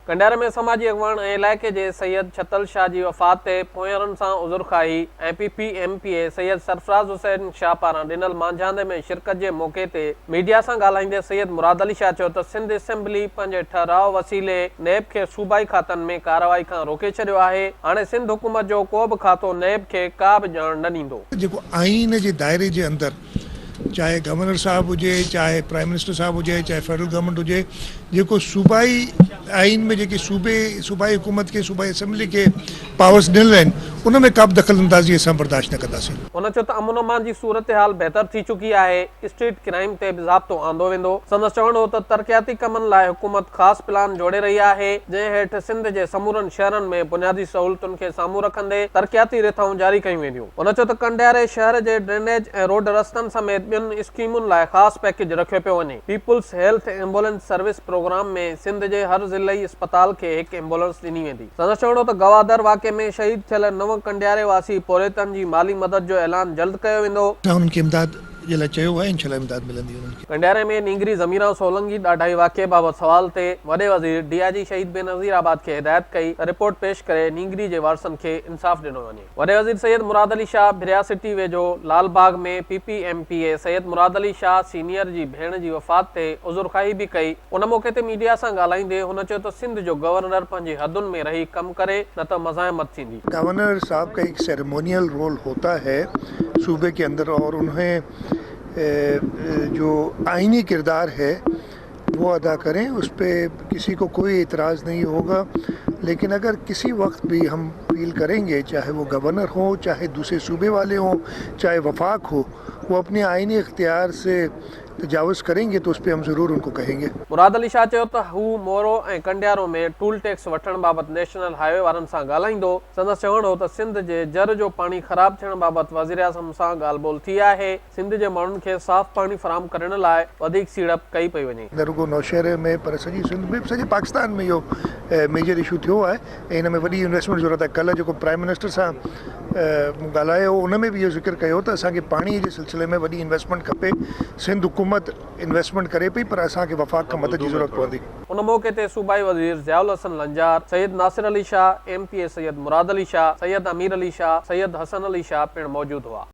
कंडियारे में समाजी अगवान ऐं इलाइक़े जे सैयद छतल शाह जी वफ़ात ते पोयरनि सां उज़ुर खाही ऐं PPMPA सैयद सरफराज़ हुसैन शाह पारां ॾिनल मांझांदे में शिरकत जे मौक़े ते मीडिया सां ॻाल्हाईंदे सैयद मुराद अली शाह चयो त सिंध असेंबली पंहिंजे ठहराव वसीले नैब खे सूबाई खातनि में कार्रवाई खां रोके छॾियो आहे। हाणे सिंध हुकूमत जो को बि खातो नैब खे का बि ॼाण न ॾींदो। जेको आइन जे दायरे जे अंदरि चाहे गवर्नर साहब हुजे, चाहे प्राइम मिनिस्टर साहब हुजे, चाहे फेडरल गवर्नमेंट हुजे, जेको सूबाई आइन में जेके सूबाई हुकूमत खे सूबाई असेंबली के पावर्स ॾिनल आहिनि उन में का बि दख़ल अंदाज़ी असां बर्दाश्त न कंदासीं। हुन चयो त अमन अमान जी सूरत हाल बहितर थी चुकी आहे। स्ट्रीट क्राइम ते बि ज़ाब्तो आंदो वेंदो। संदसि चवणो त तरक़ियाती कमनि लाइ हुकूमत ख़ासि प्लान जोड़े रही आहे, जंहिं हेठि सिंध जे समूरनि शहरनि में बुनियादी सहूलियतुनि खे साम्हूं रखंदे तरक़ियाती रिथाऊं जारी कयूं वेंदियूं। हुन चयो त कंडियारे शहर जे ड्रेनेज ऐं रोड रस्तनि समेत ॿियुनि स्कीमुनि लाइ ख़ासि पैकेज रखियो पियो वञे। People's health ambulance service programme में सिंध जे हर ज़िलई अस्पताल खे हिकु एम्बुलेंस ॾिनी वेंदी। संदसि चवणो त गवादर वाक़े में शहीद थियल 9 कंडियारे वासी पोरेतनि जी माली मदद जो ऐलान जल्द कयो वेंदो। उन्हनि खे इमदाद जे लाइ चयो आहे, इंशाअल्लाह इमदाद मिलंदी उन्हनि खे। कंडियारे में नींगरी ज़मीरा सोलंगी ॾाढाई वाक़े बाबति सवाल ते वॾे वज़ीर DIG शहीद बेनज़ीर आबाद खे हिदायत कई त रिपोर्ट पेश करे नींगरी जे वारसनि खे इंसाफ़ ॾिनो वञे। वॾे वज़ीर सैयद मुराद अली शाह भिरिया सिटी वेझो लालबाग में PPMPA सैयद मुराद अली शाह सीनियर जी भेण जी वफ़ात ते उज़ुरखाही बि कई। उन मौक़े ते मीडिया सां ॻाल्हाईंदे हुन चयो त सिंध जो गवर्नर पंहिंजी हदुनि में रही कमु करे, न त मज़ाहमत थींदी। गवर्नर साहब का एक सेरेमोनियल रोल होता है सूबे के अंदर और उन्हें जो आईनी किरदार है वो अदा करें, उस पर किसी को कोई इतराज़ नहीं होगा। लेकिन अगर किसी वक्त भी हम फील करेंगे, चाहे वो गवर्नर हो, चाहे दूसरे सूबे वाले हों, चाहे वफाक हो, वो अपने आईनी इख्तियार से तजावुज़ करेंगे तो उस पर हम ज़रूर उनको कहेंगे। मुराद अली शाह चयो त हू मोरो ऐं कंडियारो में टूल टैक्स वठण बाबति नेशनल हाईवे वारनि सां ॻाल्हाईंदो। संदसि चवणो त सिंध जे जर जो पाणी ख़राब थियण बाबति वज़ीर आज़म सां ॻाल्हि ॿोल थी आहे। सिंध जे माण्हुनि खे साफ़ पाणी फराहम करण लाइ वधीक सीड़प कई पई वञे। न रुगो नौशहरे में पर सॼी सिंध में, सॼे पाकिस्तान में इहो मेजर इशू थियो आहे ऐं हिन में वॾी इन्वेस्टमेंट ज़रूरत आहे। कल्ह जेको प्राइम मिनिस्टर सां ॻाल्हायो उन में बि इहो ज़िक्र कयो त असांखे पाणीअ जे सिलसिले में वॾी इन्वेस्टमेंट खपे। सिंध हुकूमत इन्वेस्टमेंट करे पई पर असांखे वफ़ाक खां मदद जी ज़रूरत पवंदी। उन मौक़े ते सूबाई वज़ीर ज़ियाउल हसन लंजार, सैयद नासिर अली शाह, MPA सैयद मुराद अली शाह, सैयद अमीर अली शाह, सैयद हसन अली शाह पिणु मौजूदु हुआ।